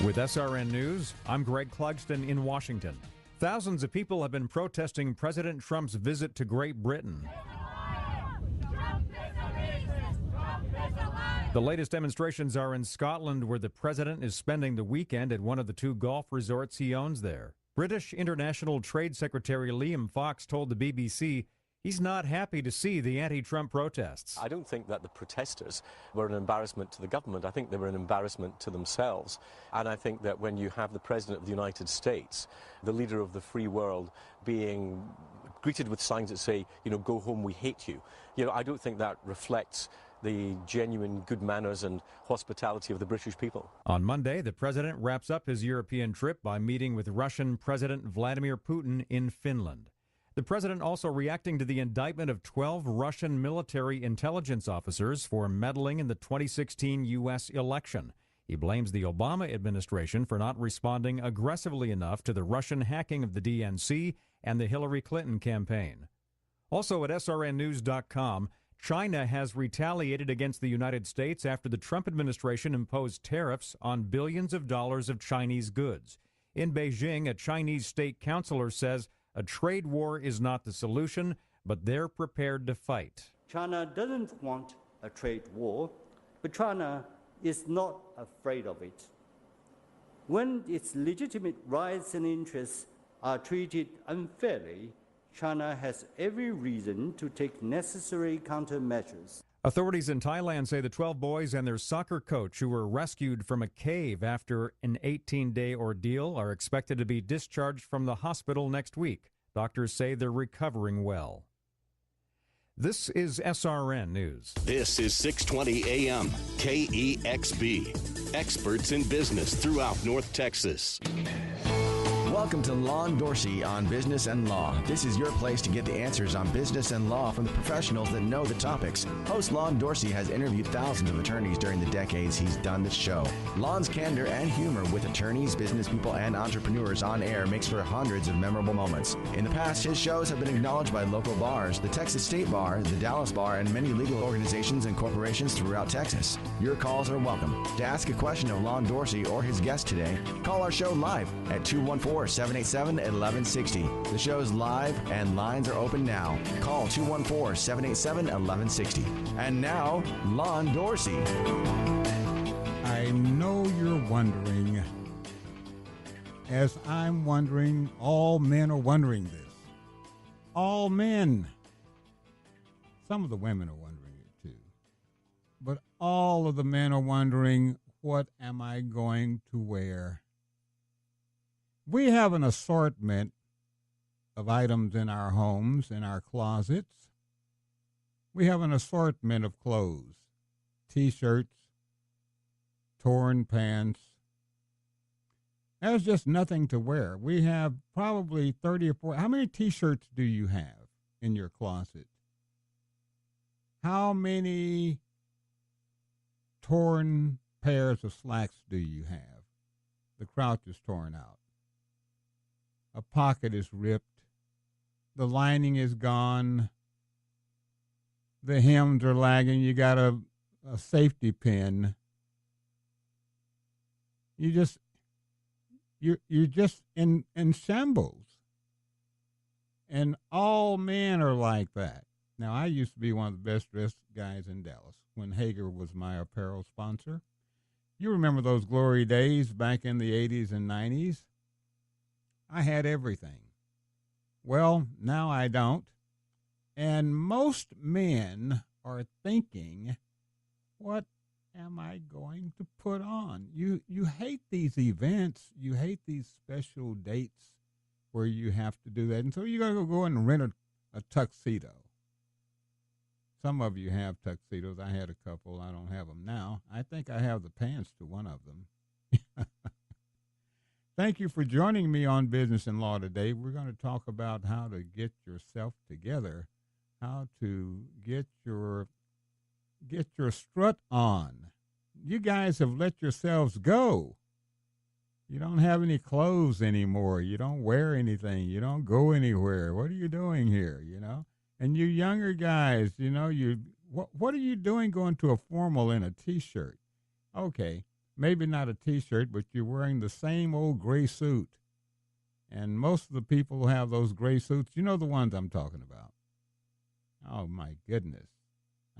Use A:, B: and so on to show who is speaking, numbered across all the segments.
A: With SRN News, I'm Greg Clugston in Washington. Thousands of people have been protesting President Trump's visit to Great Britain. The latest demonstrations are in Scotland, where the president is spending the weekend at one of the two golf resorts he owns there. British International Trade Secretary Liam Fox told the BBC he's not happy to see the anti-Trump protests.
B: I don't think that the protesters were an embarrassment to the government. I think they were an embarrassment to themselves. And I think that when you have the President of the United States, the leader of the free world, being greeted with signs that say, go home, we hate you, I don't think that reflects the genuine good manners and hospitality of the British people.
A: On Monday, the president wraps up his European trip by meeting with Russian President Vladimir Putin in Finland. The president also reacting to the indictment of 12 Russian military intelligence officers for meddling in the 2016 U.S. election. He blames the Obama administration for not responding aggressively enough to the Russian hacking of the DNC and the Hillary Clinton campaign. Also at srnnews.com, China has retaliated against the United States after the Trump administration imposed tariffs on billions of dollars of Chinese goods. In Beijing, a Chinese state councilor says a trade war is not the solution, but they're prepared to fight.
C: China doesn't want a trade war, but China is not afraid of it. When its legitimate rights and interests are treated unfairly, China has every reason to take necessary countermeasures.
A: Authorities in Thailand say the 12 boys and their soccer coach who were rescued from a cave after an 18-day ordeal are expected to be discharged from the hospital next week. Doctors say they're recovering well. This is SRN News.
D: This is 620 AM, KEXB. Experts in business throughout North Texas.
E: Welcome to Lon Dorsey on Business and Law. This is your place to get the answers on business and law from the professionals that know the topics. Host Lon Dorsey has interviewed thousands of attorneys during the decades he's done this show. Lon's candor and humor with attorneys, business people, and entrepreneurs on air makes for hundreds of memorable moments. In the past, his shows have been acknowledged by local bars, the Texas State Bar, the Dallas Bar, and many legal organizations and corporations throughout Texas. Your calls are welcome. To ask a question of Lon Dorsey or his guest today, call our show live at 214-787-1160. The show's live and lines are open now. Call 214-787-1160. And now, Lon Dorsey.
F: I know you're wondering, as I'm wondering, all men are wondering this. All men. Some of the women are wondering it too. But all of the men are wondering, what am I going to wear? We have an assortment of items in our homes, in our closets. We have an assortment of clothes, T-shirts, torn pants. There's just nothing to wear. We have probably 30 or 40. How many T-shirts do you have in your closet? How many torn pairs of slacks do you have? The crotch is torn out. A pocket is ripped. The lining is gone. The hems are lagging. You got a safety pin. You're just in shambles. And all men are like that. Now, I used to be one of the best dressed guys in Dallas when Hager was my apparel sponsor. You remember those glory days back in the 80s and 90s? I had everything. Well, now I don't. And most men are thinking, what am I going to put on? You hate these events. You hate these special dates where you have to do that. And so you got to go and rent a tuxedo. Some of you have tuxedos. I had a couple. I don't have them now. I think I have the pants to one of them. Thank you for joining me on Business and Law today. We're going to talk about how to get yourself together, how to get your strut on. You guys have let yourselves go. You don't have any clothes anymore. You don't wear anything. You don't go anywhere. What are you doing here, And you younger guys, what are you doing going to a formal in a T-shirt? Okay, maybe not a T-shirt, but you're wearing the same old gray suit. And most of the people who have those gray suits, you know the ones I'm talking about. Oh my goodness.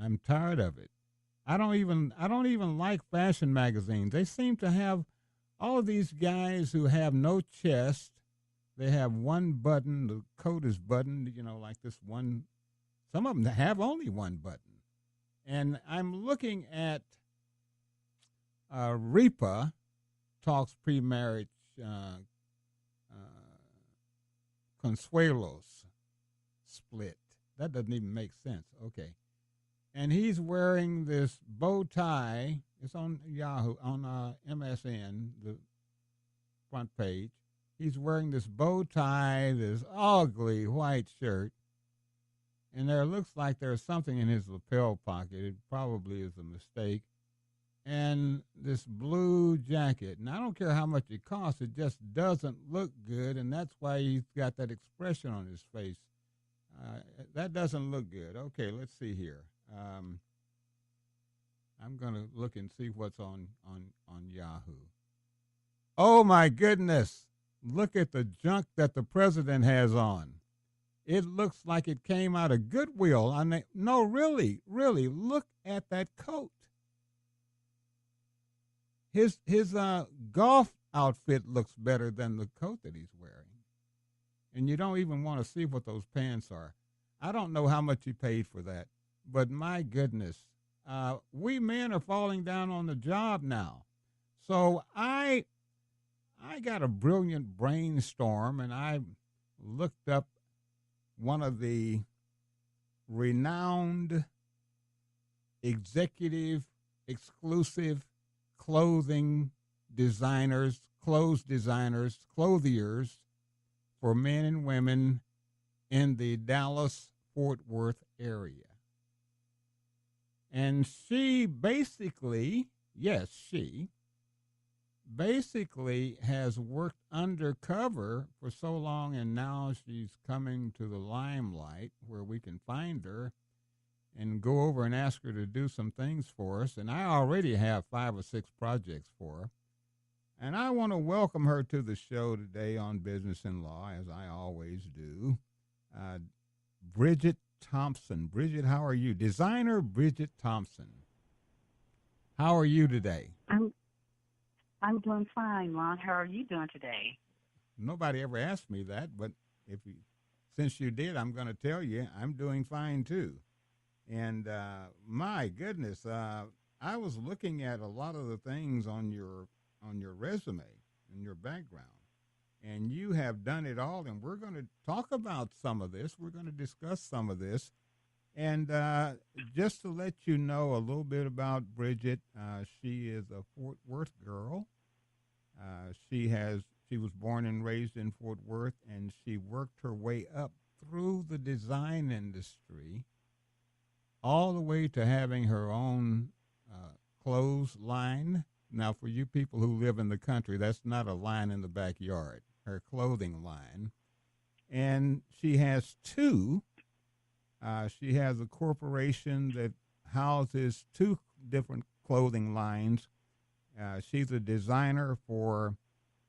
F: I'm tired of it. I don't even like fashion magazines. They seem to have all of these guys who have no chest. They have one button. The coat is buttoned, like this one. Some of them have only one button. And I'm looking at REPA, talks pre-marriage consuelos split. That doesn't even make sense. Okay. And he's wearing this bow tie. It's on Yahoo, on MSN, the front page. He's wearing this bow tie, this ugly white shirt. And there looks like there's something in his lapel pocket. It probably is a mistake. And this blue jacket. And I don't care how much it costs. It just doesn't look good. And that's why he's got that expression on his face. That doesn't look good. Okay, let's see here. I'm going to look and see what's on Yahoo. Oh, my goodness. Look at the junk that the president has on. It looks like it came out of Goodwill. No, really, look at that coat. His golf outfit looks better than the coat that he's wearing. And you don't even want to see what those pants are. I don't know how much he paid for that, but my goodness, we men are falling down on the job now. So I got a brilliant brainstorm, and I looked up one of the renowned executive exclusive clothiers for men and women in the Dallas-Fort Worth area. And she basically has worked undercover for so long, and now she's coming to the limelight where we can find her and go over and ask her to do some things for us. And I already have 5 or 6 projects for her. And I want to welcome her to the show today on Business and Law, as I always do. Bridgette Thompson. Bridgette, how are you? Designer Bridgette Thompson. How are you today?
G: I'm doing fine, Lon. How are you doing today?
F: Nobody ever asked me that, but since you did, I'm going to tell you I'm doing fine too. And my goodness, I was looking at a lot of the things on your resume and your background, and you have done it all. And we're going to talk about some of this. We're going to discuss some of this. And just to let you know a little bit about Bridgette, she is a Fort Worth girl. She was born and raised in Fort Worth, and she worked her way up through the design industry, all the way to having her own clothes line. Now, for you people who live in the country, that's not a line in the backyard, her clothing line. And she has 2. She has a corporation that houses 2 different clothing lines. She's a designer for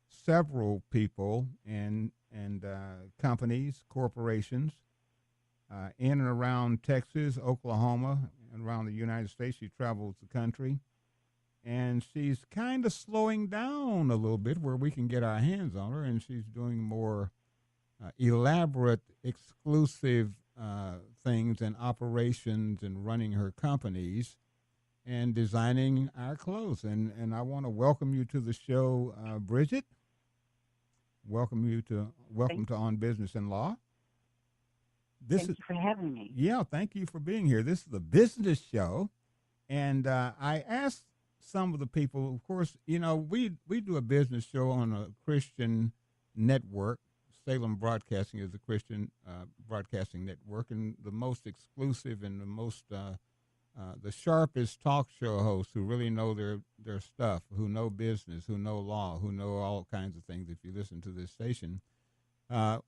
F: several people and companies, corporations, in and around Texas, Oklahoma, and around the United States. She travels the country. And she's kind of slowing down a little bit where we can get our hands on her, and she's doing more elaborate, exclusive things and operations and running her companies and designing our clothes. And I want to welcome you to the show, Bridgette. Welcome to On Business and Law.
G: Thank you for having me.
F: Yeah, thank you for being here. This is a business show, and I asked some of the people, of course, we do a business show on a Christian network. Salem Broadcasting is a Christian broadcasting network, and the most exclusive and the most the sharpest talk show hosts who really know their stuff, who know business, who know law, who know all kinds of things if you listen to this station. But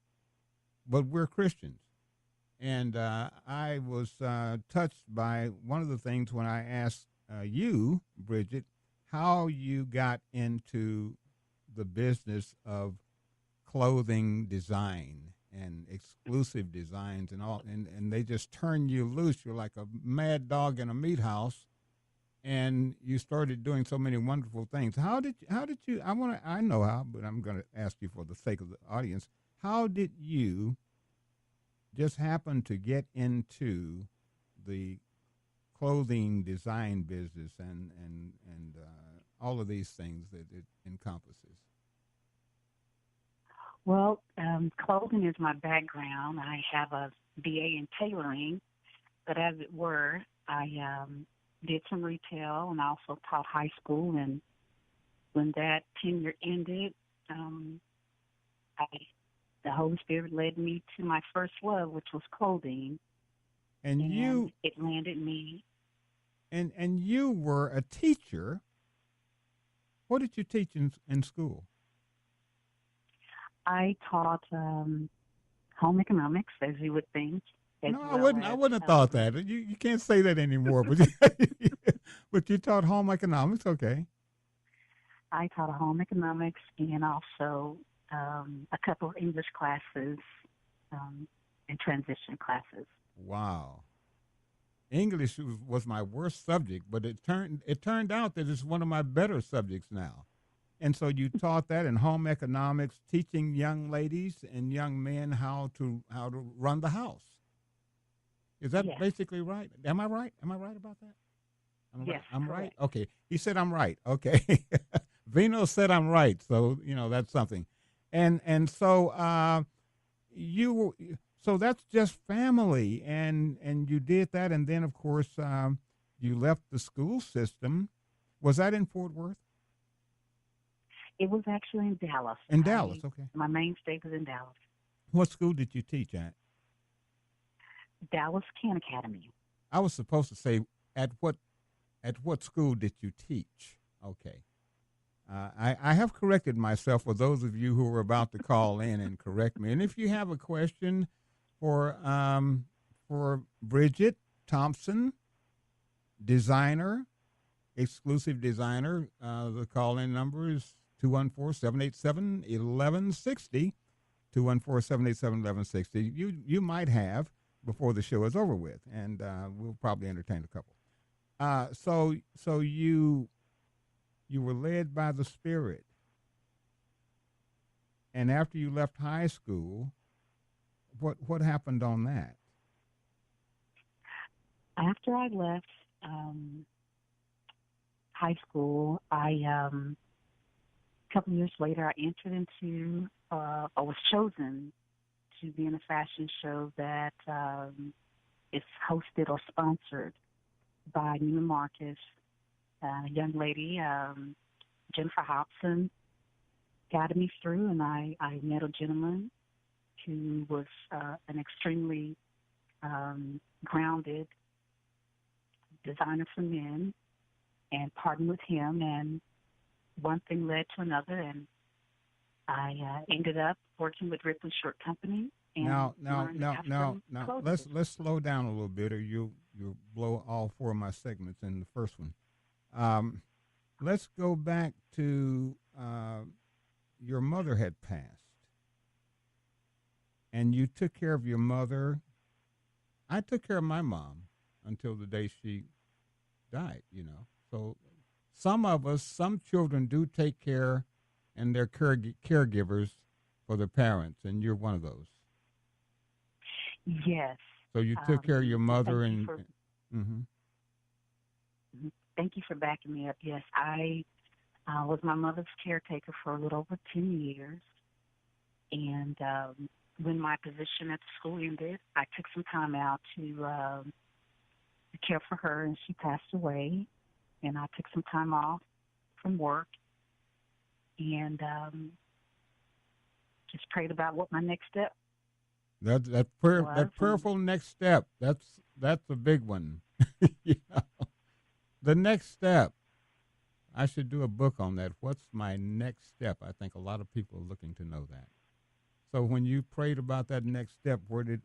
F: we're Christians. And I was touched by one of the things when I asked you, Bridgette, how you got into the business of clothing design and exclusive designs and all, and they just turn you loose. You're like a mad dog in a meat house, and you started doing so many wonderful things. How did you, I know how, but I'm going to ask you for the sake of the audience, how did you just happen to get into the clothing design business and all of these things that it encompasses?
G: Well, clothing is my background. I have a BA in tailoring, but as it were, I did some retail and also taught high school. And when that tenure ended, the Holy Spirit led me to my first love, which was clothing.
F: And
G: it landed me.
F: And you were a teacher. What did you teach in school?
G: I taught home economics, as you would think.
F: No, I wouldn't have thought that. You can't say that anymore. But but you taught home economics, okay?
G: I taught home economics and also a couple of English classes and transition classes.
F: Wow. English was my worst subject, but it turned out that it's one of my better subjects now. And so you taught that in home economics, teaching young ladies and young men how to run the house. Is that basically right? Am I right? Am I right about that?
G: Yes,
F: I'm
G: correct.
F: right. Okay. He said I'm right. Okay. Vino said I'm right. So, that's something. And so so that's just family, and you did that, and then of course you left the school system. Was that in Fort Worth?
G: It was actually in Dallas.
F: In Dallas, okay.
G: My mainstay was in Dallas.
F: What school did you teach at?
G: Dallas Can Academy.
F: I was supposed to say at what school did you teach? Okay. I have corrected myself for those of you who are about to call in and correct me. And if you have a question for Bridgette Thompson, designer, exclusive designer, the call-in number is 214-787-1160, 214-787-1160. You might have before the show is over with, and we'll probably entertain a couple. So you were led by the Spirit. And after you left high school, what happened on that?
G: After I left high school, a couple years later, I entered into, I was chosen to be in a fashion show that is hosted or sponsored by Neiman Marcus. A young lady, Jennifer Thompson, guided me through, and I met a gentleman who was an extremely grounded designer for men, and partnered with him, and one thing led to another, and I ended up working with Ripley Short Company. And
F: now, let's slow down a little bit, or you'll blow all four of my segments in the first one. Let's go back to your mother had passed, and you took care of your mother. I took care of my mom until the day she died, So some children do take care, and they're caregivers for their parents, and you're one of those.
G: Yes.
F: So you took care of your mother, and
G: thank you for backing me up. Yes, I was my mother's caretaker for a little over 10 years. And when my position at the school ended, I took some time out to care for her, and she passed away. And I took some time off from work and just prayed about what my next step
F: that prayerful next step. That's a big one. The next step. I should do a book on that. What's my next step? I think a lot of people are looking to know that. So when you prayed about that next step, what did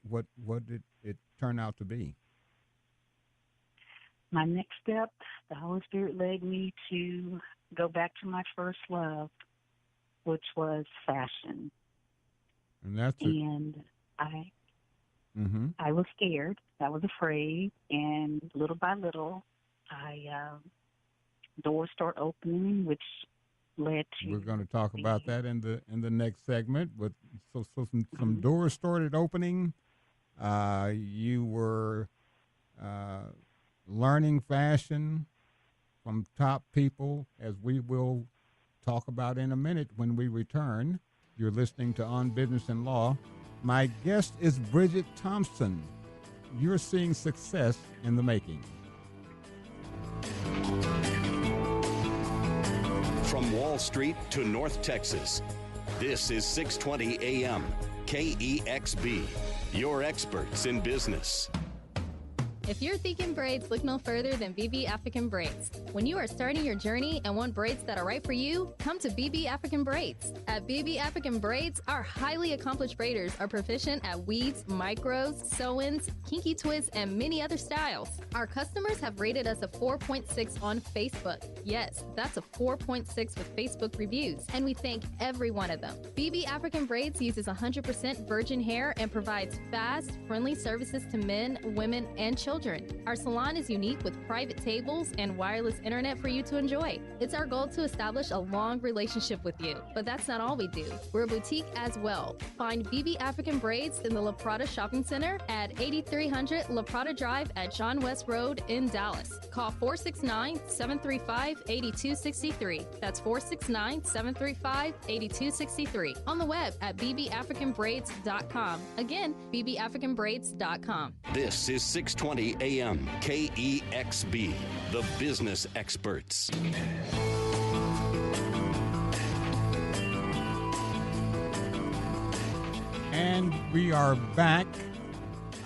F: it turn out to be?
G: My next step, the Holy Spirit led me to go back to my first love, which was fashion.
F: And that's it.
G: And I was scared. I was afraid. And little by little, doors start opening, which led to.
F: We're going to talk about that in the next segment. But some doors started opening. You were learning fashion from top people, as we will talk about in a minute when we return. You're listening to On Business and Law. My guest is Bridgette Thompson. You're seeing success in the making.
D: From Wall Street to North Texas, this is 620 AM, KEXB, your experts in business.
H: If you're thinking braids, look no further than BB African Braids. When you are starting your journey and want braids that are right for you, come to BB African Braids. At BB African Braids, our highly accomplished braiders are proficient at weaves, micros, sew-ins, kinky twists, and many other styles. Our customers have rated us a 4.6 on Facebook. Yes, that's a 4.6 with Facebook reviews, and we thank every one of them. BB African Braids uses 100% virgin hair and provides fast, friendly services to men, women, and children. Our salon is unique with private tables and wireless internet for you to enjoy. It's our goal to establish a long relationship with you, but that's not all we do. We're a boutique as well. Find BB African Braids in the La Prada Shopping Center at 8300 La Prada Drive at John West Road in Dallas. Call 469-735-8263. That's 469-735-8263. On the web at bbafricanbraids.com. Again, bbafricanbraids.com.
D: This is 620 AM, KEXB, the business experts.
F: And we are back.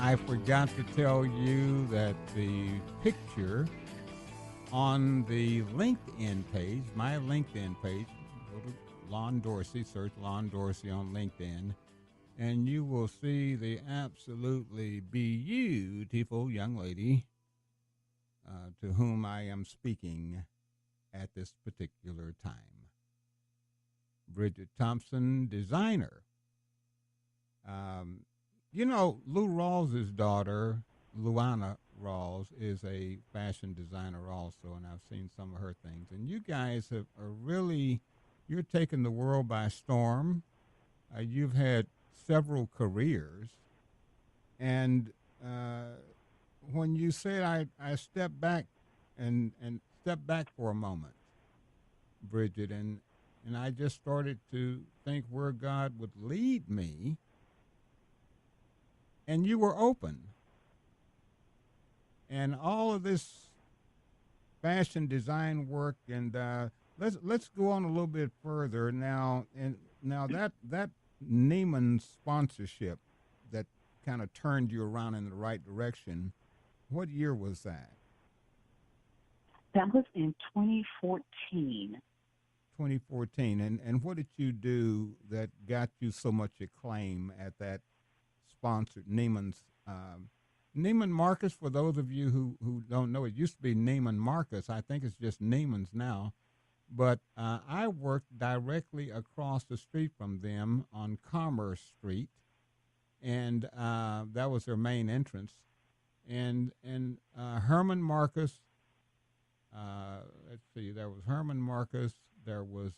F: I forgot to tell you that the picture on the LinkedIn page, my LinkedIn page, go to Lon Dorsey, search Lon Dorsey on LinkedIn, and you will see the absolutely beautiful young lady to whom I am speaking at this particular time. Bridgette Thompson, designer. You know, Lou Rawls' daughter, Luana Rawls, is a fashion designer also, and I've seen some of her things. And you guys are really, you're taking the world by storm. You've had several careers, and when you said I stepped back and stepped back for a moment, Bridgette, and I just started to think where God would lead me, and you were open, and all of this fashion design work, and let's go on a little bit further now, and now that Neiman sponsorship that kind of turned you around in the right direction, what year was that?
G: That was in 2014.
F: 2014. And what did you do that got you so much acclaim at that sponsored Neiman's? Neiman Marcus, for those of you who don't know, it used to be Neiman Marcus. I think it's just Neiman's now. But I worked directly across the street from them on Commerce Street, and that was their main entrance. And Herman Marcus, let's see, there was Herman Marcus, there was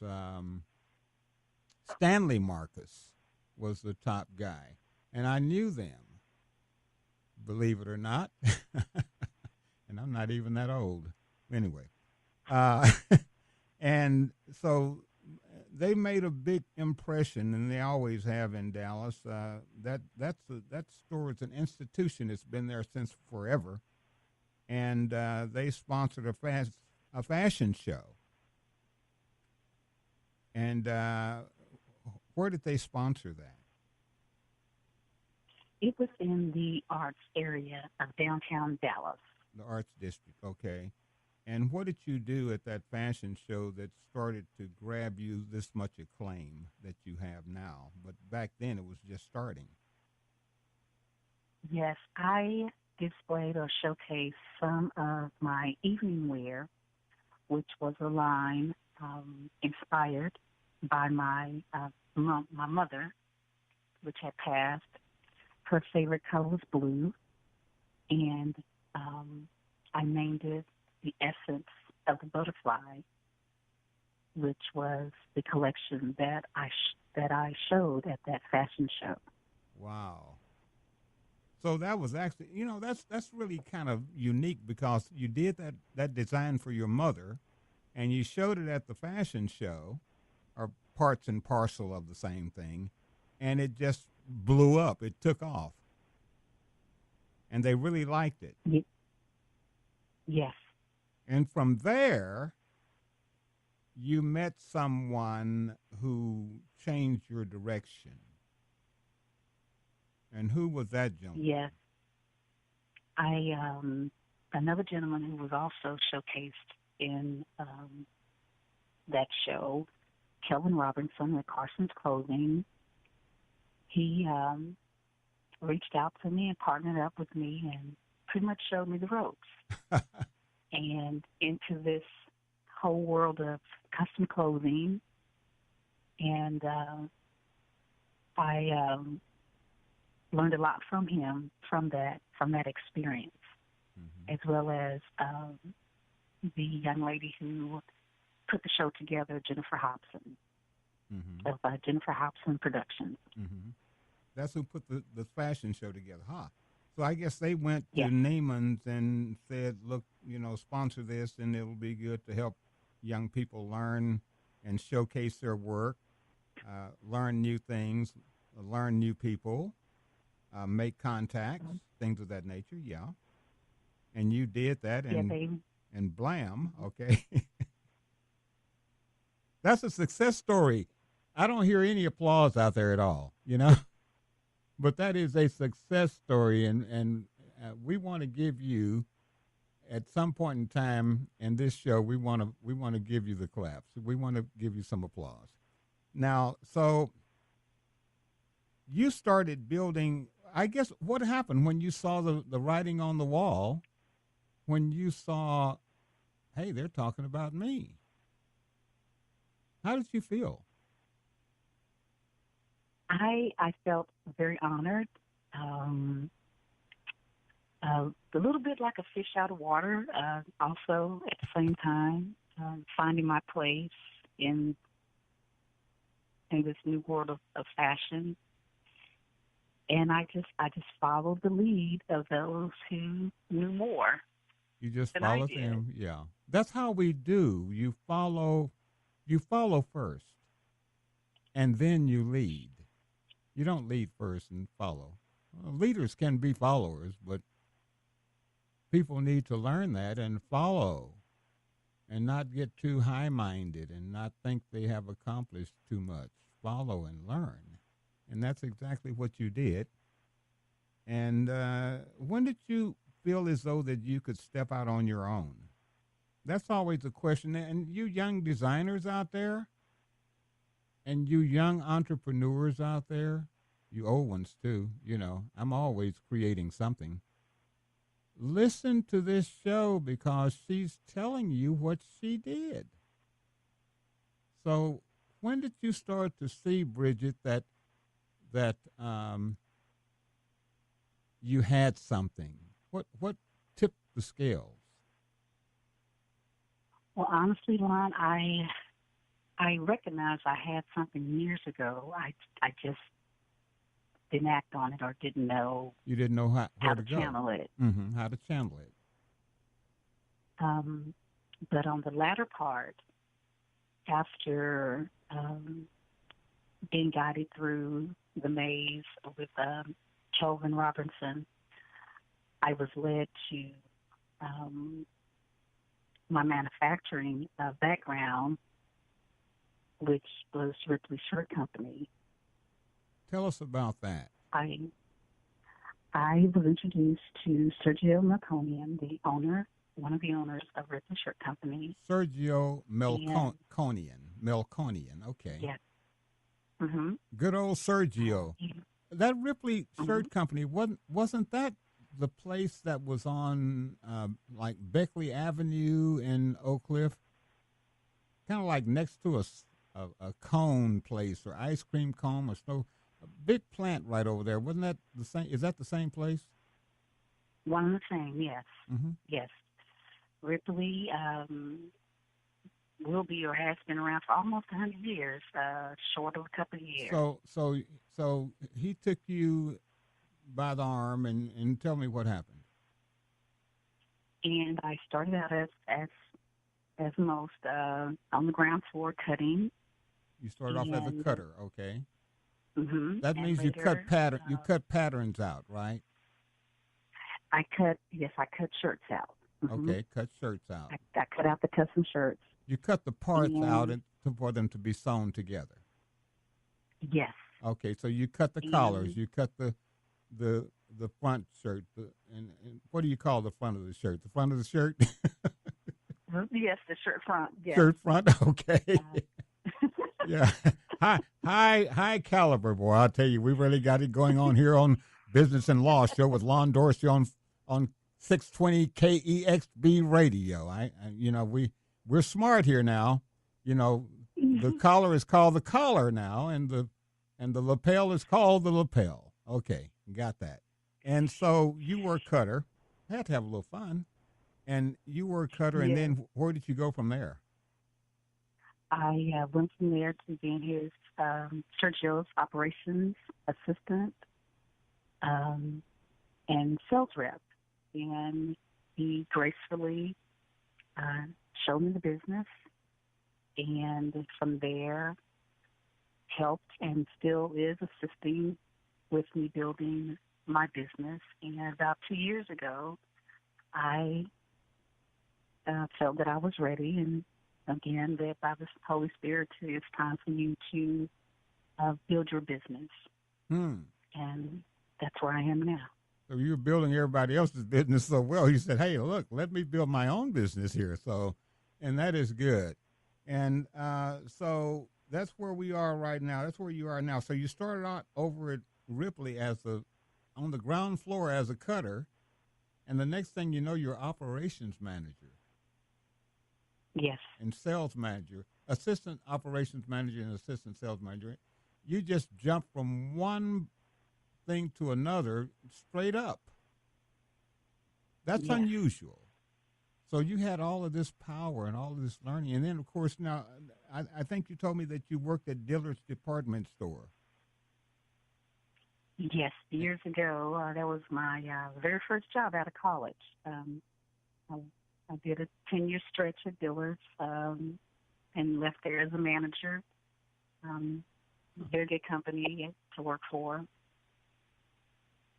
F: Stanley Marcus was the top guy, and I knew them, believe it or not, and I'm not even that old. Anyway. And so they made a big impression, and they always have in Dallas. That store is an institution. It's been there since forever, and they sponsored a fashion show. And where did they sponsor that?
G: It was in the arts area of downtown Dallas.
F: The arts district, okay. And what did you do at that fashion show that started to grab you this much acclaim that you have now? But back then it was just starting.
G: Yes, I displayed or showcased some of my evening wear, which was a line inspired by my mother, which had passed. Her favorite color was blue, and I named it the essence of the butterfly, which was the collection that I showed at that fashion show.
F: Wow. So that was actually, that's really kind of unique because you did that design for your mother, and you showed it at the fashion show, or parts and parcel of the same thing, and it just blew up. It took off. And they really liked it.
G: Yes.
F: And from there, you met someone who changed your direction. And who was that gentleman?
G: Yes. Another gentleman who was also showcased in that show, Kelvin Robinson with Carson's Clothing. He reached out to me and partnered up with me and pretty much showed me the ropes. And into this whole world of custom clothing. And I learned a lot from him from that experience, as well as the young lady who put the show together, Jennifer Hobson, of Jennifer Hobson Productions.
F: That's who put the fashion show together, huh? So I guess they went to
G: Yeah.
F: Neiman's and said, look, sponsor this, and it'll be good to help young people learn and showcase their work, learn new things, learn new people, make contacts, things of that nature, yeah. And you did that, and blam, okay. That's a success story. I don't hear any applause out there at all, But that is a success story, and we want to give you, at some point in time in this show, we want to give you the claps. We want to give you some applause. Now, so you started building. I guess what happened when you saw the writing on the wall, when you saw, hey, they're talking about me. How did you feel?
G: I felt very honored, a little bit like a fish out of water, also at the same time, finding my place in this new world of fashion. And I just followed the lead of those who knew more.
F: You just followed them, yeah. That's how we do. You follow first, and then you lead. You don't lead first and follow. Well, leaders can be followers, but people need to learn that and follow and not get too high-minded and not think they have accomplished too much. Follow and learn. And that's exactly what you did. And when did you feel as though that you could step out on your own? That's always a question. And you young designers out there, and you young entrepreneurs out there, you old ones too, I'm always creating something. Listen to this show because she's telling you what she did. So when did you start to see, Bridgette, that you had something? What tipped the scales?
G: Well, honestly, Lon, I recognized I had something years ago. I just didn't act on it or didn't know.
F: You didn't know how
G: to
F: go.
G: channel it.
F: How to channel it.
G: But on the latter part, after being guided through the maze with Kelvin Robinson, I was led to my manufacturing background, which was Ripley Shirt Company.
F: Tell us about that.
G: I was introduced to Sergio Melconian, one of the owners of Ripley Shirt Company.
F: Sergio Melconian, okay.
G: Yes.
F: Good old Sergio. That Ripley Shirt Company, wasn't that the place that was on like Beckley Avenue in Oak Cliff? kind of like next to a cone place or ice cream cone or snow. A big plant right over there. Wasn't that the same? Is that the same place?
G: One and the same, yes.
F: Mm-hmm.
G: Yes. Ripley will be or has been around for almost 100 years, short of a couple of years.
F: So he took you by the arm and tell me what happened.
G: And I started out as most on the ground floor cutting.
F: You started off as a cutter, okay?
G: Mm-hmm.
F: That means later, you cut patterns out, right?
G: I cut shirts out. Mm-hmm.
F: Okay, cut shirts out.
G: I cut out the custom shirts.
F: You cut the parts out for them to be sewn together.
G: Yes.
F: Okay, so you cut the collars, you cut the front shirt, and what do you call the front of the shirt? The front of the shirt?
G: Yes, the shirt front. Yes.
F: Shirt front, okay. Yeah, high caliber, boy. I'll tell you, we really got it going on here on Business and Law Show with Lon Dorsey on 620 KEXB Radio. We're smart here now. You know, the collar is called the collar now, and the lapel is called the lapel. Okay, got that. And so you were a cutter. Had to have a little fun. And you were a cutter, and then where did you go from there?
G: I went from there to being his Sergio's operations assistant and sales rep. And he gracefully showed me the business, and from there helped and still is assisting with me building my business. And about 2 years ago, I felt that I was ready, and again, led by the Holy Spirit, it's time for you to build your business. And that's where I am now.
F: So you're building everybody else's business so well. You said, hey, look, let me build my own business here. So, and that is good. And so that's where we are right now. That's where you are now. So you started out over at Ripley on the ground floor as a cutter, and the next thing you know, you're operations manager.
G: Yes.
F: And sales manager, assistant operations manager and assistant sales manager. You just jump from one thing to another straight up. That's unusual. So you had all of this power and all of this learning. And then, of course, now, I think you told me that you worked at Dillard's department store.
G: Yes, years ago. That was my very first job out of college. I did a 10-year stretch at Dillard's and left there as a manager. Very good company to work for.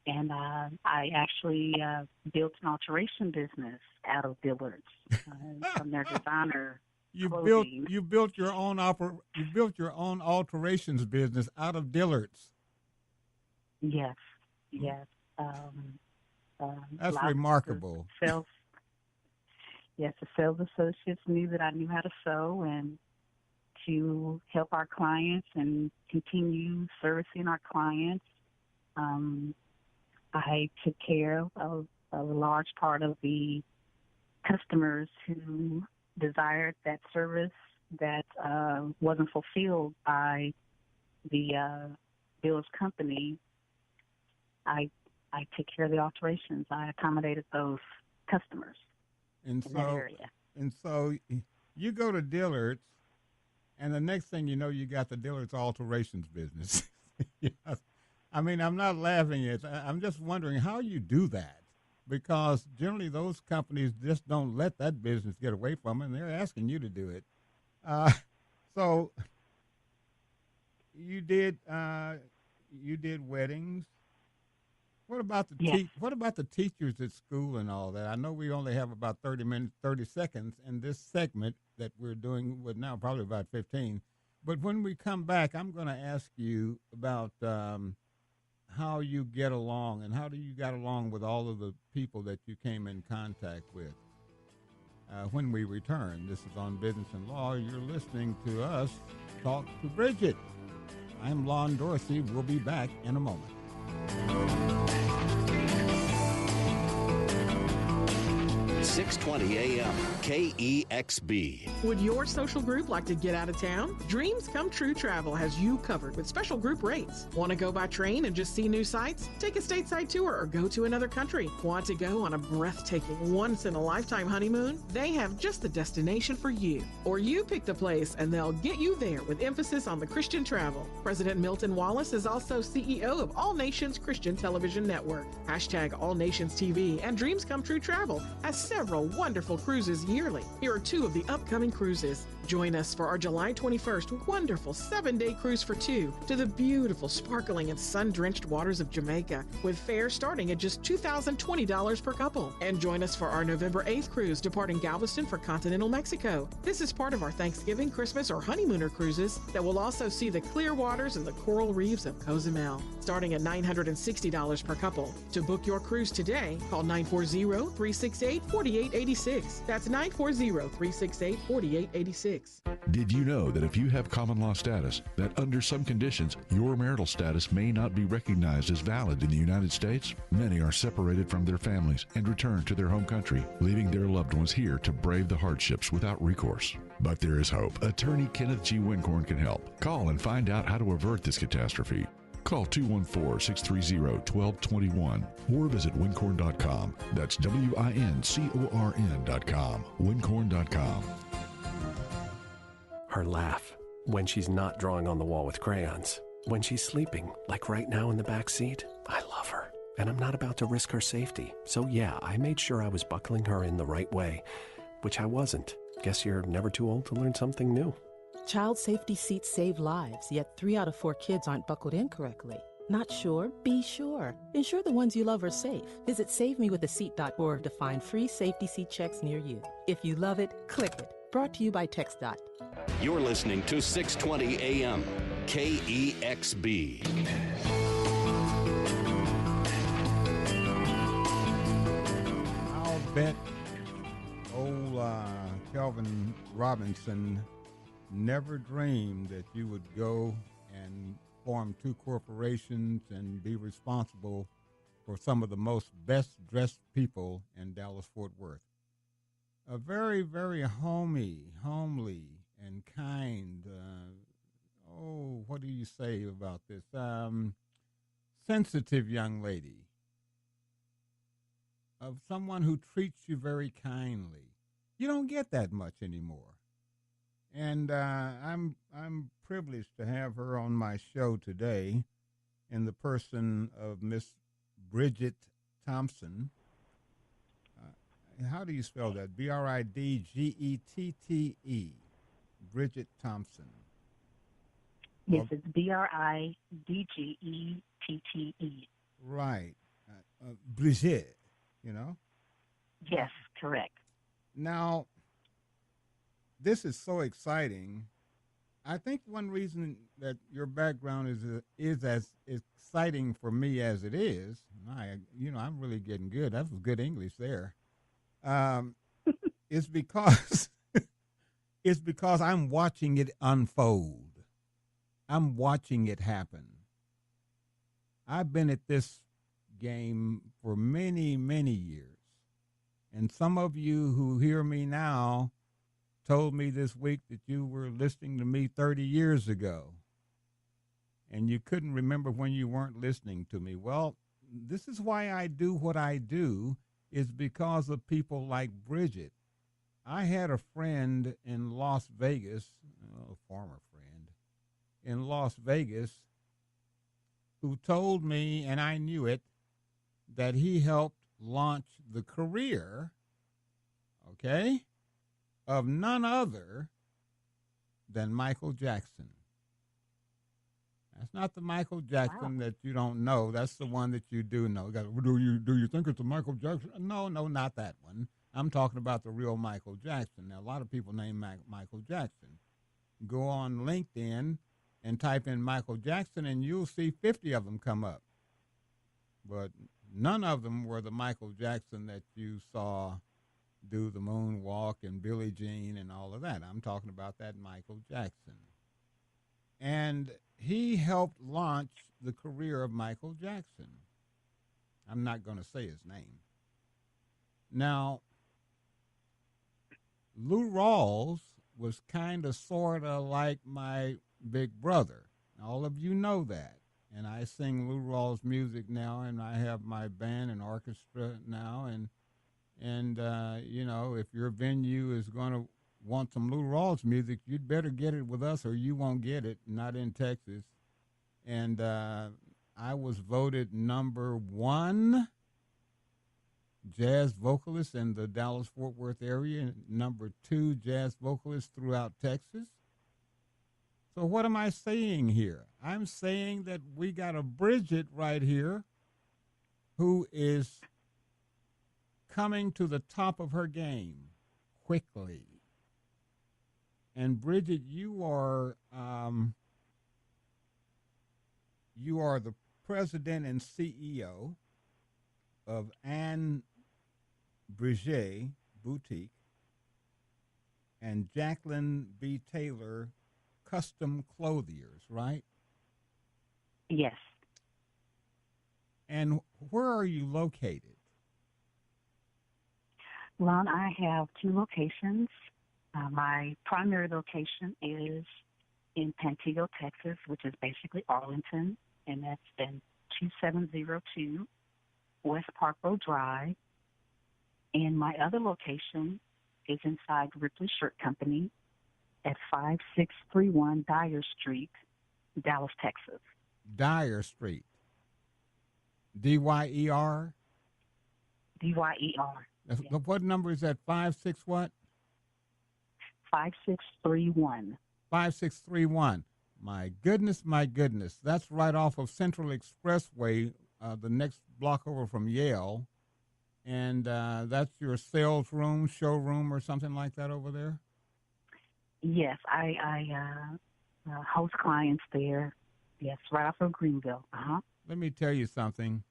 G: And I actually built an alteration business out of Dillard's from their designer.
F: You
G: clothing.
F: built your own alterations business out of Dillard's.
G: Yes.
F: That's remarkable.
G: The sales associates knew that I knew how to sew and to help our clients and continue servicing our clients. I took care of a large part of the customers who desired that service that wasn't fulfilled by the Bill's company. I took care of the alterations. I accommodated those customers in that area.
F: And so you go to Dillard's, and the next thing you know, you got the Dillard's alterations business. Yes. I mean, I'm not laughing at it. I'm just wondering how you do that, because generally those companies just don't let that business get away from them, and they're asking you to do it. So you did weddings. What about the teachers at school and all that? I know we only have about 30 seconds in this segment that we're doing with now, probably about 15. But when we come back, I'm going to ask you about how you get along and how do you get along with all of the people that you came in contact with. When we return, this is on Business and Law. You're listening to us talk to Bridgette. I'm Lon Dorsey. We'll be back in a moment.
D: 620 AM, KEXB.
I: Would your social group like to get out of town? Dreams Come True Travel has you covered with special group rates. Want to go by train and just see new sights? Take a stateside tour or go to another country. Want to go on a breathtaking, once-in-a-lifetime honeymoon? They have just the destination for you. Or you pick the place and they'll get you there with emphasis on the Christian travel. President Milton Wallace is also CEO of All Nations Christian Television Network. Hashtag All Nations TV and Dreams Come True Travel has several wonderful cruises yearly. Here are two of the upcoming cruises. Join us for our July 21st wonderful 7-day cruise for two to the beautiful, sparkling, and sun-drenched waters of Jamaica, with fares starting at just $2,020 per couple. And join us for our November 8th cruise departing Galveston for continental Mexico. This is part of our Thanksgiving, Christmas, or honeymooner cruises that will also see the clear waters and the coral reefs of Cozumel, starting at $960 per couple. To book your cruise today, call 940-368-4886. That's 940-368-4886.
J: Did you know that if you have common law status, that under some conditions, your marital status may not be recognized as valid in the United States? Many are separated from their families and return to their home country, leaving their loved ones here to brave the hardships without recourse. But there is hope. Attorney Kenneth G. Wincorn can help. Call and find out how to avert this catastrophe. Call 214-630-1221 or visit wincorn.com. That's WINCORN.com. wincorn.com.
K: Her laugh, when she's not drawing on the wall with crayons. When she's sleeping, like right now in the back seat. I love her, and I'm not about to risk her safety. So yeah, I made sure I was buckling her in the right way, which I wasn't. Guess you're never too old to learn something new.
L: Child safety seats save lives, yet 3 out of 4 kids aren't buckled in correctly. Not sure? Be sure. Ensure the ones you love are safe. Visit SaveMeWithASeat.org to find free safety seat checks near you. If you love it, click it. Brought to you by TxDOT.
D: You're listening to 620 AM, KEXB.
F: I'll bet old Kelvin Robinson never dreamed that you would go and form 2 corporations and be responsible for some of the most best-dressed people in Dallas-Fort Worth. A very, very homely, and kind, what do you say about this? Sensitive young lady. Of someone who treats you very kindly. You don't get that much anymore. And I'm privileged to have her on my show today in the person of Miss Bridgette Thompson. How do you spell that? Bridgette. Bridgette Thompson.
G: Yes, it's Bridgette.
F: Right. Bridgette, you know?
G: Yes, correct.
F: Now, this is so exciting. I think one reason that your background is as exciting for me as it is, I'm really getting good. That was good English there. It's because I'm watching it unfold. I'm watching it happen. I've been at this game for many, many years. And some of you who hear me now told me this week that you were listening to me 30 years ago. And you couldn't remember when you weren't listening to me. Well, this is why I do what I do, is because of people like Bridgette. I had a friend in Las Vegas, a former friend, in Las Vegas, who told me, and I knew it, that he helped launch the career, of none other than Michael Jackson. That's not the Michael Jackson that you don't know. That's the one that you do know. Do you think it's a Michael Jackson? No, not that one. I'm talking about the real Michael Jackson. Now, a lot of people name Michael Jackson. Go on LinkedIn and type in Michael Jackson, and you'll see 50 of them come up. But none of them were the Michael Jackson that you saw do the moonwalk and Billie Jean and all of that. I'm talking about that Michael Jackson. And he helped launch the career of Michael Jackson. I'm not going to say his name. Now, Lou Rawls was kind of sort of like my big brother. All of you know that. And I sing Lou Rawls music now, and I have my band and orchestra now. And you know, if your venue is going to want some Lou Rawls music, you'd better get it with us or you won't get it, not in Texas. And I was voted number 1 jazz vocalist in the Dallas-Fort Worth area, and number 2 jazz vocalist throughout Texas. So what am I saying here? I'm saying that we got a Bridgette right here who is coming to the top of her game quickly. And Bridgette, you are the president and CEO of Anne Bridgette Boutique and Jacqueline B. Taylor Custom Clothiers, right?
G: Yes.
F: And where are you located?
G: Lon, I have 2 locations. My primary location is in Pantego, Texas, which is basically Arlington, and that's in 2702 West Park Road Drive. And my other location is inside Ripley Shirt Company at 5631 Dyer Street, Dallas, Texas.
F: Dyer Street. D-Y-E-R?
G: D-Y-E-R.
F: Yes. What number is that? 56 what?
G: 5631.
F: 5631. My goodness, my goodness. That's right off of Central Expressway, the next block over from Yale. And that's your sales room, showroom, or something like that over there?
G: Yes, I host clients there. Yes, right off of Greenville.
F: Let me tell you something.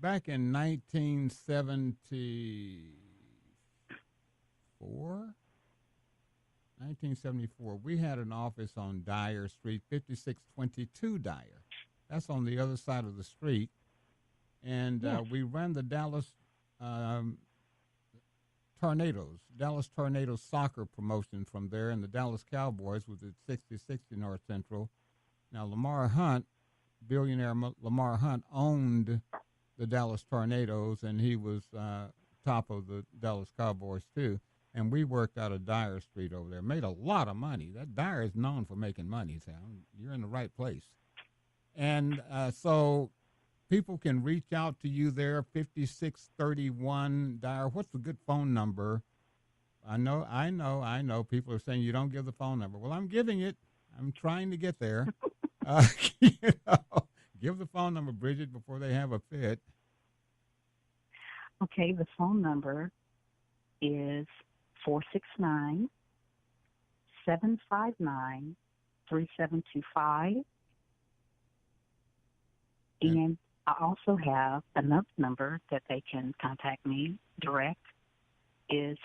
F: Back in 1974, we had an office on Dyer Street, 5622 Dyer. That's on the other side of the street. And we ran the Dallas Tornadoes soccer promotion from there, and the Dallas Cowboys was at 6060 North Central. Now, billionaire Lamar Hunt owned the Dallas Tornadoes, and he was top of the Dallas Cowboys, too. And we worked out of Dyer Street over there. Made a lot of money. That Dyer is known for making money, so you're in the right place. And so people can reach out to you there, 5631 Dyer. What's the good phone number? I know. People are saying you don't give the phone number. Well, I'm giving it. I'm trying to get there. Give the phone number, Bridgette, before they have a fit.
G: Okay, the phone number is 469-759-3725. And I also have another number that they can contact me direct is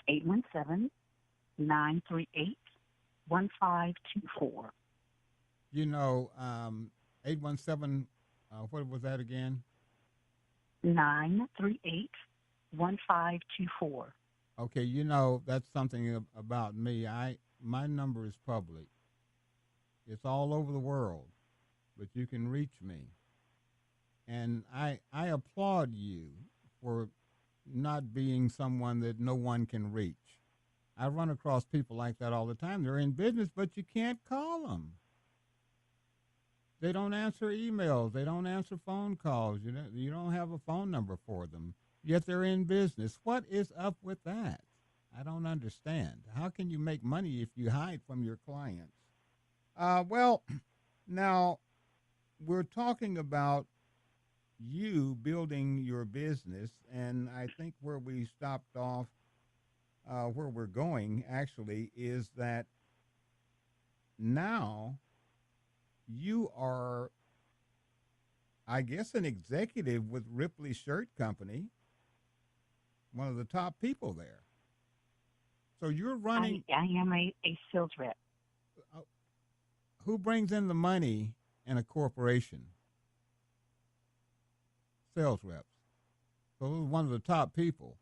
G: 817-938-1524.
F: You know, 817, what was that again?
G: 938-1524.
F: Okay, you know, that's something about me. My number is public. It's all over the world, but you can reach me. And I applaud you for not being someone that no one can reach. I run across people like that all the time. They're in business, but you can't call them. They don't answer emails. They don't answer phone calls. You don't have a phone number for them, yet they're in business. What is up with that? I don't understand. How can you make money if you hide from your clients? Well, now we're talking about you building your business, and I think where we stopped off, where we're going actually, is that now you are, I guess, an executive with Ripley Shirt Company, one of the top people there. So you're running.
G: I am a sales rep.
F: Who brings in the money in a corporation? Sales reps. So this is one of the top people.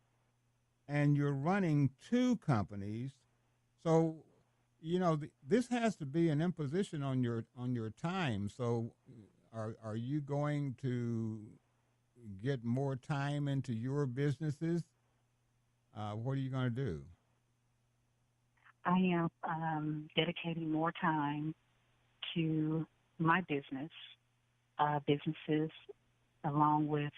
F: And you're running 2 companies, So, this has to be an imposition on your time. So, are you going to get more time into your businesses? What are you going to do?
G: I am dedicating more time to my businesses, along with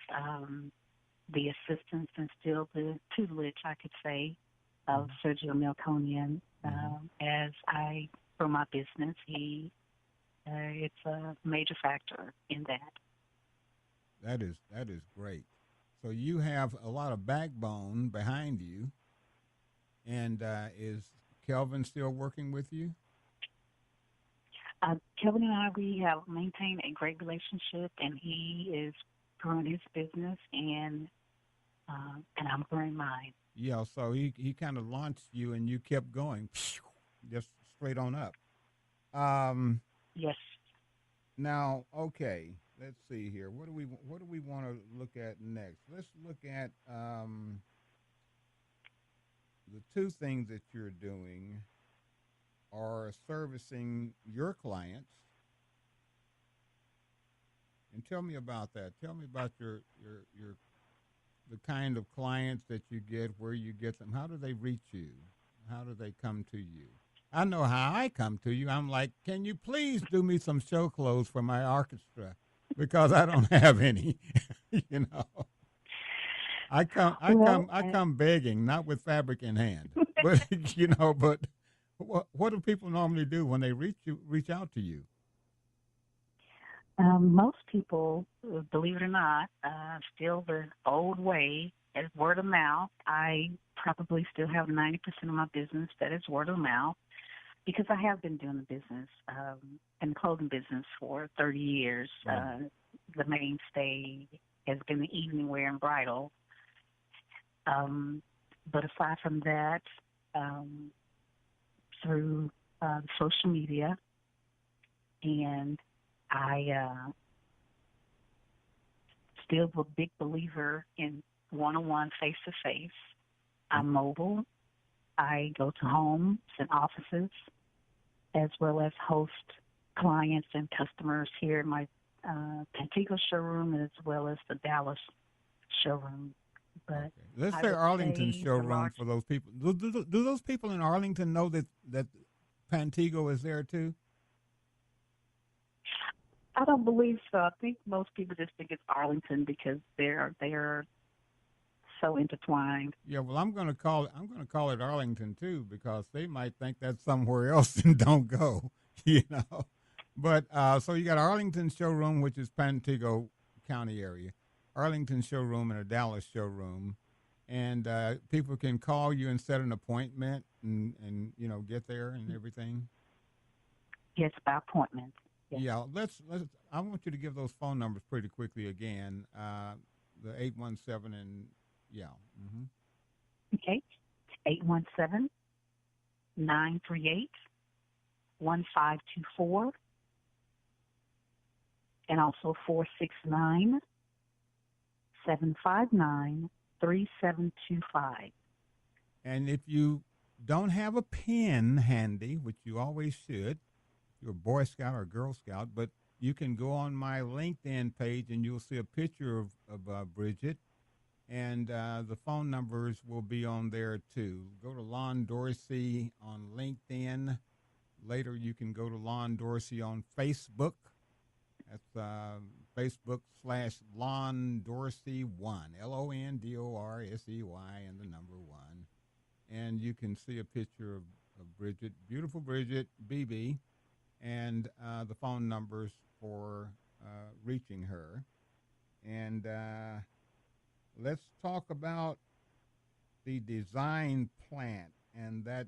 G: the assistance and still the tutelage, I could say, of Sergio Melconian. As I grow my business, it's a major factor in that.
F: That is great. So you have a lot of backbone behind you. And is Kelvin still working with you?
G: Kelvin and I, we have maintained a great relationship, and he is growing his business, and I'm growing mine.
F: Yeah, so he kind of launched you, and you kept going, just straight on up.
G: Yes.
F: Now, okay, let's see here. What do we want to look at next? Let's look at the two things that you're doing are servicing your clients. And tell me about that. Tell me about your the kind of clients that you get, where you get them. How do they reach you? How do they come to you? I know how I come to you. I'm like, can you please do me some show clothes for my orchestra? Because I don't have any, I come begging, not with fabric in hand. But what do people normally do when they reach out to you?
G: Most people, believe it or not, still the old way, as word of mouth. I probably still have 90% of my business that is word of mouth, because I have been doing the business, in the clothing business for 30 years. The mainstay has been the evening wear and bridal. But aside from that, through social media, and I still a big believer in one-on-one, face-to-face. I'm mobile. I go to homes and offices, as well as host clients and customers here in my Pantego showroom, as well as the Dallas showroom. But
F: okay. Let's say Arlington showroom for those people. Do those people in Arlington know that Pantego is there too?
G: I don't believe so. I think most people just think it's Arlington because they're so intertwined.
F: Yeah, well, I'm going to call it Arlington too, because they might think that's somewhere else and don't go. But so you got Arlington showroom, which is Pantego County area, Arlington showroom, and a Dallas showroom, and people can call you and set an appointment and get there and everything.
G: Yes, by appointment. Yes.
F: Yeah, let's. I want you to give those phone numbers pretty quickly again. The 817 and yeah. Mm-hmm.
G: Okay, 817-938-1524, and also 469-759-3725.
F: And if you don't have a pen handy, which you always should, you're a Boy Scout or Girl Scout, but you can go on my LinkedIn page and you'll see a picture of Bridgette, and the phone numbers will be on there too. Go to Lon Dorsey on LinkedIn. Later you can go to Lon Dorsey on Facebook. That's Facebook.com/Lon Dorsey 1, LONDORSEY and the number 1. And you can see a picture of Bridgette, beautiful Bridgette, BB, and the phone numbers for reaching her. And let's talk about the design plant and that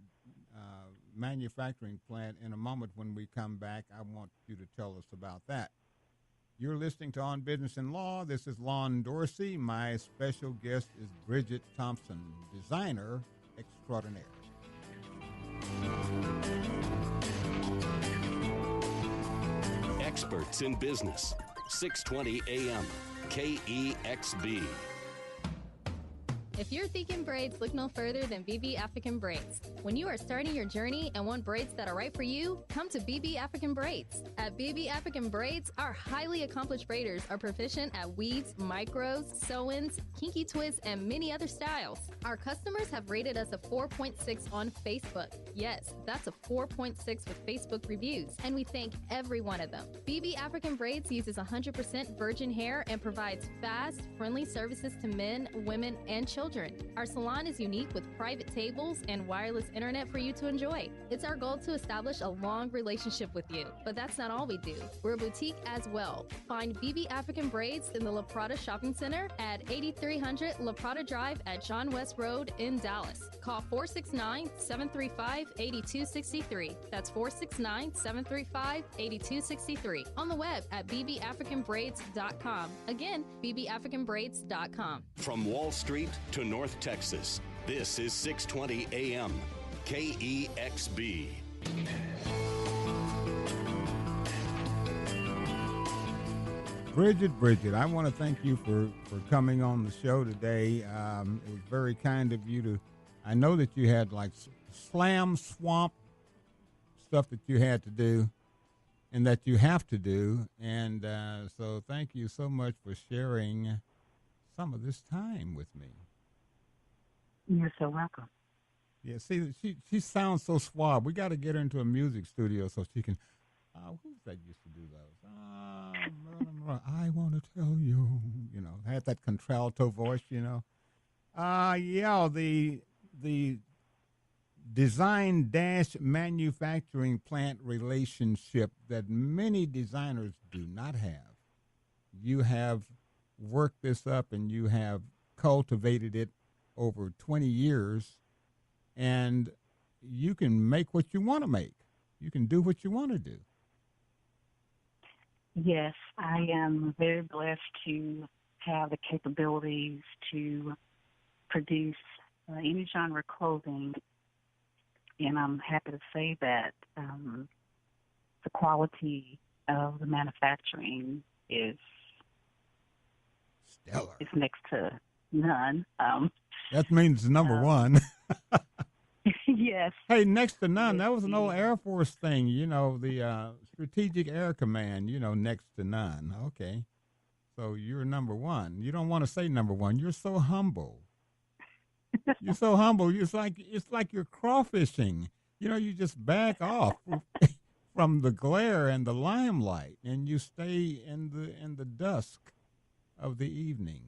F: manufacturing plant in a moment when we come back. I want you to tell us about that. You're listening to On Business and Law. This is Lon Dorsey. My special guest is Bridgette Thompson, designer extraordinaire.
D: Experts in Business, 620 AM, KEXB.
H: If you're thinking braids, look no further than BB African Braids. When you are starting your journey and want braids that are right for you, come to BB African Braids. At BB African Braids, our highly accomplished braiders are proficient at weaves, micros, sew-ins, kinky twists, and many other styles. Our customers have rated us a 4.6 on Facebook. Yes, that's a 4.6 with Facebook reviews, and we thank every one of them. BB African Braids uses 100% virgin hair and provides fast, friendly services to men, women, and children. Our salon is unique with private tables and wireless internet for you to enjoy. It's our goal to establish a long relationship with you, but that's not all we do. We're a boutique as well. Find BB African Braids in the La Prada Shopping Center at 8300 La Prada Drive at John West Road in Dallas. Call 469-735-8263. That's 469-735-8263. On the web at bbafricanbraids.com. Again, bbafricanbraids.com.
D: From Wall Street to North Texas, this is 620 AM, KEXB.
F: Bridgette, I want to thank you for coming on the show today. It was very kind of you to, I know that you had like slam swamp stuff that you had to do and that you have to do. And so thank you so much for sharing some of this time with me.
G: You're so welcome.
F: Yeah, see, she sounds so suave. We got to get her into a music studio so she can, who's that used to do those? I want to tell you, had that contralto voice, Yeah, the design-manufacturing plant relationship that many designers do not have. You have worked this up and you have cultivated it over 20 years, and you can make what you want to make. You can do what you want to do.
G: Yes, I am very blessed to have the capabilities to produce any genre clothing, and I'm happy to say that the quality of the manufacturing is
F: stellar.
G: It's next to none.
F: That means number one.
G: Yes.
F: Hey, next to none. That was an old Air Force thing, the Strategic Air Command, next to none. Okay. So you're number one. You don't want to say number one. You're so humble. You're so humble. It's like you're crawfishing. You just back off from the glare and the limelight, and you stay in the dusk of the evening,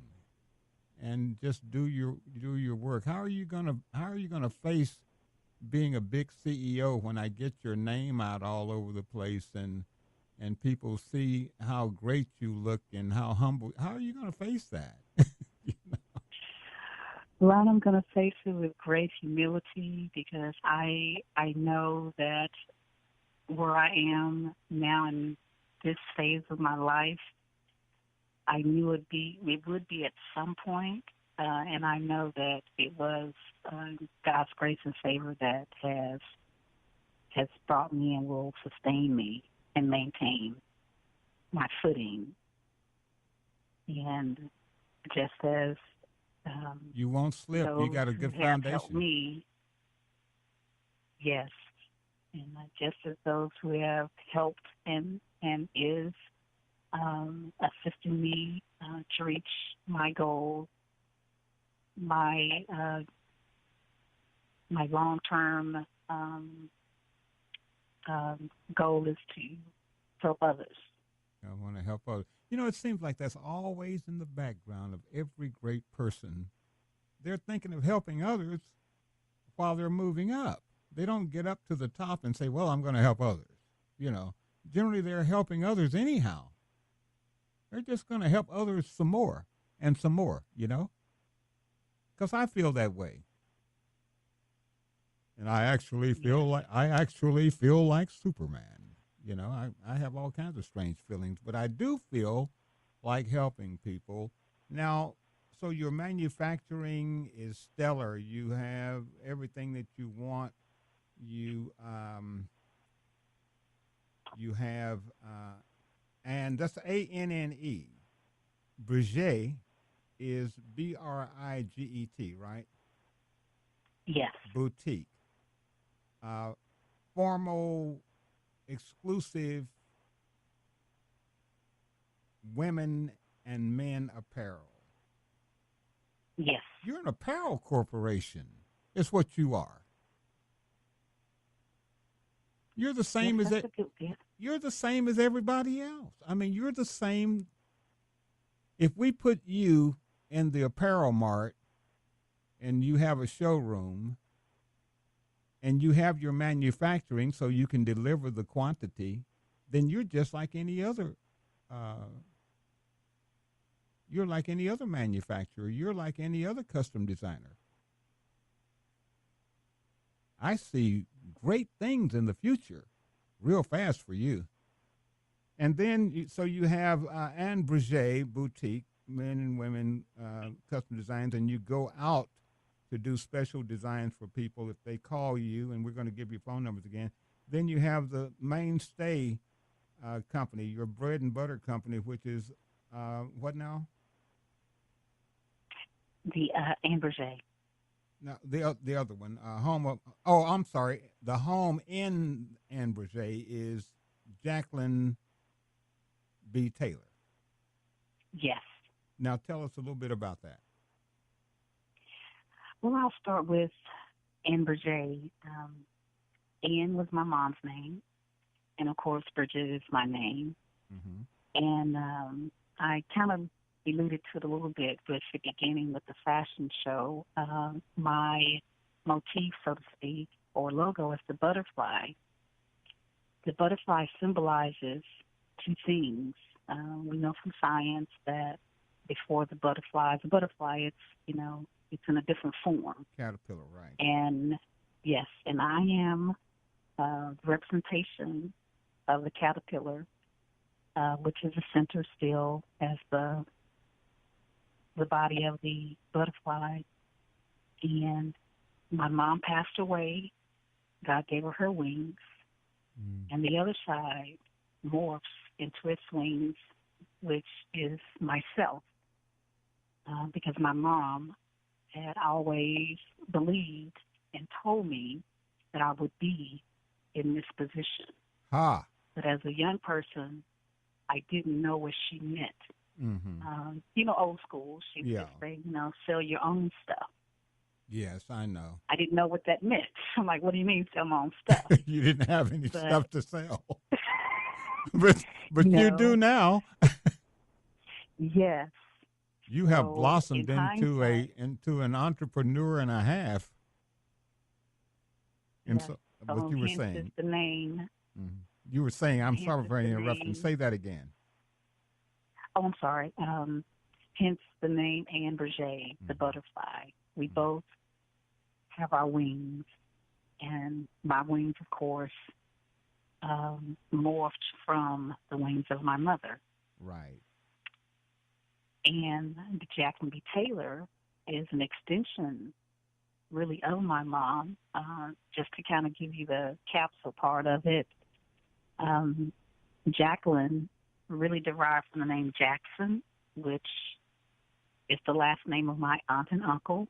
F: and just do your work. How are you gonna face being a big CEO when I get your name out all over the place and people see how great you look and how humble? How are you gonna face that?
G: Well, I'm going to face it with great humility because I know that where I am now in this phase of my life, I knew it would be at some point, and I know that it was God's grace and favor that has brought me and will sustain me and maintain my footing. And just as
F: you won't slip. You got a good foundation.
G: Helped me, yes, and just as those who have helped and is assisting me to reach my goals, my long-term goal is to help others.
F: I want to help others. It seems like that's always in the background of every great person. They're thinking of helping others while they're moving up. They don't get up to the top and say, well, I'm going to help others. Generally they're helping others anyhow. They're just going to help others some more and some more, because I feel that way. And I actually feel like Superman. I have all kinds of strange feelings, but I do feel like helping people. Now, so your manufacturing is stellar. You have everything that you want. You have, and that's ANNE, Bridgette, is Bridget, right?
G: Yes.
F: Boutique. Formal, exclusive women and men apparel.
G: Yes.
F: You're an apparel corporation. It's what you are. You're the same
G: Yes,
F: as
G: that's a good bit.
F: You're the same as everybody else. I mean, you're the same. If we put you in the apparel mart and you have a showroom and you have your manufacturing so you can deliver the quantity, then you're just like any other. You're like any other manufacturer. You're like any other custom designer. I see great things in the future real fast for you. And then, so you have Anne Bridgette Boutique, men and women custom designs, and you go out to do special designs for people if they call you, and we're going to give you phone numbers again. Then you have the mainstay company, your bread and butter company, which is what now?
G: The Anne Bridgette.
F: No, the other one, home of. Oh, I'm sorry. The home in Anne Bridgette is Jacqueline B. Taylor.
G: Yes.
F: Now tell us a little bit about that.
G: Well, I'll start with Anne Bridgette. Anne was my mom's name, and of course, Bridget is my name.
F: Mm-hmm.
G: And I kind of alluded to it a little bit with the beginning with the fashion show. My motif, so to speak, or logo is the butterfly. The butterfly symbolizes two things. We know from science that before the butterfly, it's, it's in a different form.
F: Caterpillar, right.
G: And yes, and I am the representation of the caterpillar, which is the center still as the body of the butterfly. And my mom passed away. God gave her wings. And the other side morphs into its wings, which is myself. Because my mom had always believed and told me that I would be in this position.
F: Ah.
G: But as a young person, I didn't know what she meant.
F: Mm-hmm.
G: Old school. She would just say, sell your own stuff.
F: Yes, I know.
G: I didn't know what that meant. I'm like, what do you mean sell my own stuff?
F: You didn't have any stuff to sell. but you do now.
G: Yes.
F: You have blossomed into an entrepreneur and a half. And
G: yes.
F: so what you were saying.
G: Is the name.
F: Mm-hmm. You were saying, I'm sorry for interrupting. Say that again.
G: Oh, I'm sorry. Hence the name Anne Bridgette, the butterfly. We both have our wings, and my wings, of course, morphed from the wings of my mother.
F: Right.
G: And the Jacqueline B. Taylor is an extension, really, of my mom. Just to kind of give you the capsule part of it, Jacqueline really derived from the name Jackson, which is the last name of my aunt and uncle,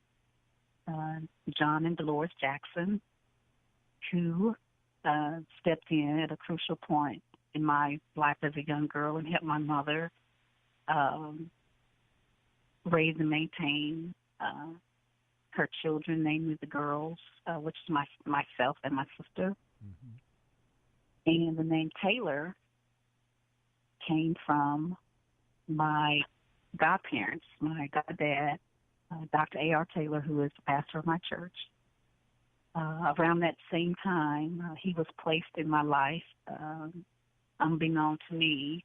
G: John and Dolores Jackson, who stepped in at a crucial point in my life as a young girl and helped my mother raise and maintain her children, namely the girls, which is myself and my sister.
F: Mm-hmm.
G: And the name Taylor came from my godparents, my goddad, Dr. A.R. Taylor, who is the pastor of my church. Around that same time, he was placed in my life, unbeknown to me,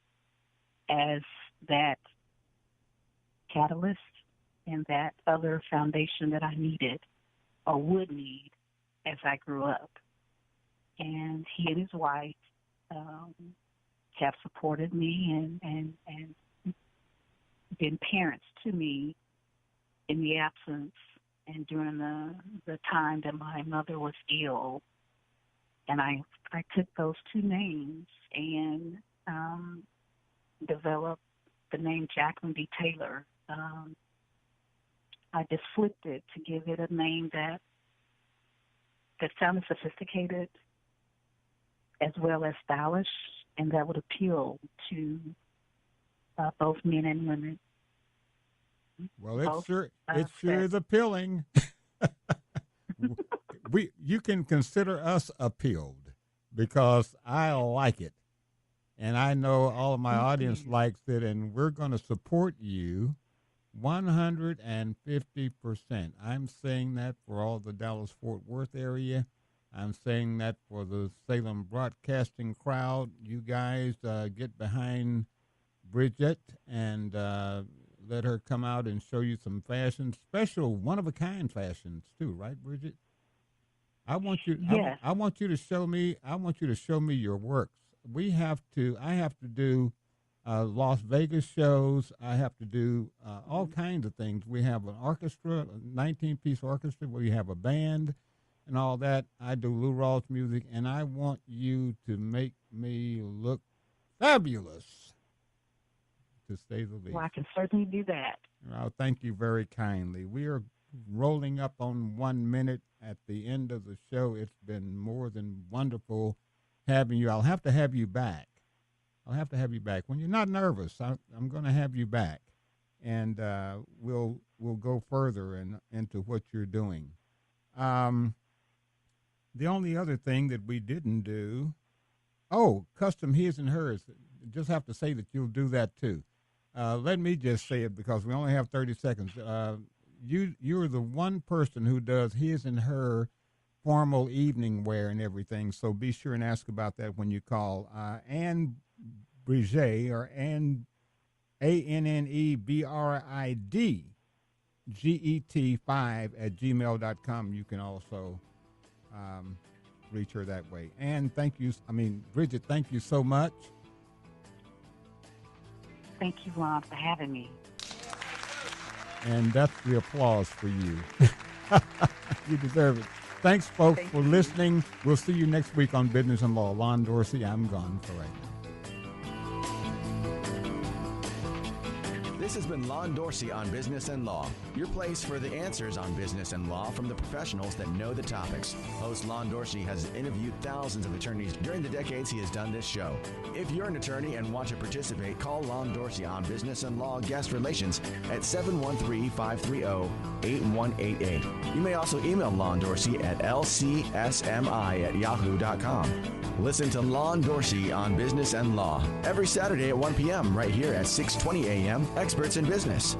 G: as that catalyst and that other foundation that I needed or would need as I grew up. And he and his wife have supported me and been parents to me in the absence and during the time that my mother was ill. And I took those two names and developed the name Jacqueline B. Taylor. I just flipped it to give it a name that sounded sophisticated as well as stylish, and that would appeal to both men and women.
F: Well, it sure is appealing. You can consider us appealed because I like it, and I know all of my audience likes it, and we're going to support you 150%. I'm saying that for all the Dallas-Fort Worth area. I'm saying that for the Salem broadcasting crowd. You guys get behind Bridgette and let her come out and show you some fashion, special one-of-a-kind fashions too, right, Bridgette? I want you.
G: Yes.
F: I want you to show me. I want you to show me your works. I have to do Las Vegas shows. I have to do all kinds of things. We have an orchestra, a 19-piece orchestra. We have a band and all that. I do Lou Rawls music, and I want you to make me look fabulous, to say the least.
G: Well, I can certainly do that.
F: Well, thank you very kindly. We are rolling up on 1 minute at the end of the show. It's been more than wonderful having you. I'll have to have you back. When you're not nervous, I'm going to have you back, and we'll go further into what you're doing. The only other thing that we didn't do, custom his and hers. Just have to say that you'll do that too. Let me just say it because we only have 30 seconds. You're the one person who does his and her formal evening wear and everything, so be sure and ask about that when you call. Anne Bridgette, or Anne, ANNEBRIDGET5@gmail.com. You can also reach her that way. And Bridgette, thank you so much.
G: Thank you, Lon, for having me.
F: And that's the applause for you. You deserve it. Thanks, folks, for listening. We'll see you next week on Business and Law. Lon Dorsey, I'm gone for right now.
E: This has been Lon Dorsey on Business and Law, your place for the answers on business and law from the professionals that know the topics. Host Lon Dorsey has interviewed thousands of attorneys during the decades he has done this show. If you're an attorney and want to participate, call Lon Dorsey on Business and Law Guest Relations at 713-530-8188. You may also email Lon Dorsey at lcsmi@yahoo.com. Listen to Lon Dorsey on Business and Law every Saturday at 1 p.m. right here at 620 a.m. Experts in Business.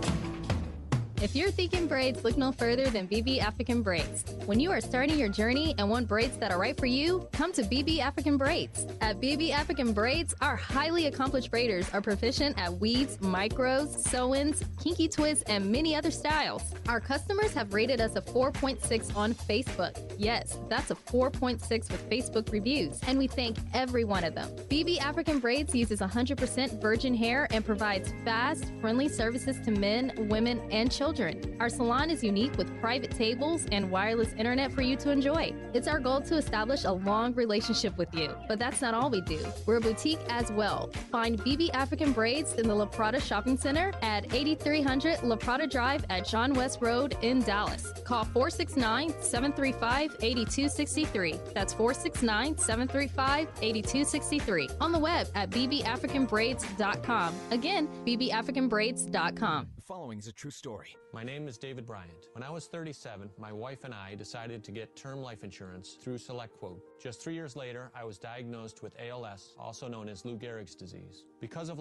H: If you're thinking braids, look no further than BB African Braids. When you are starting your journey and want braids that are right for you, come to BB African Braids. At BB African Braids, our highly accomplished braiders are proficient at weaves, micros, sew-ins, kinky twists, and many other styles. Our customers have rated us a 4.6 on Facebook. Yes, that's a 4.6 with Facebook reviews, and we thank every one of them. BB African Braids uses 100% virgin hair and provides fast, friendly services to men, women, and children. Our salon is unique with private tables and wireless internet for you to enjoy. It's our goal to establish a long relationship with you, but that's not all we do. We're a boutique as well. Find BB African Braids in the La Prada Shopping Center at 8300 La Prada Drive at John West Road in Dallas. Call 469-735-8263. That's 469-735-8263. On the web at bbafricanbraids.com. Again, bbafricanbraids.com.
M: The following is a true story. My name is David Bryant. When I was 37, my wife and I decided to get term life insurance through SelectQuote. Just 3 years later, I was diagnosed with ALS, also known as Lou Gehrig's disease. Because of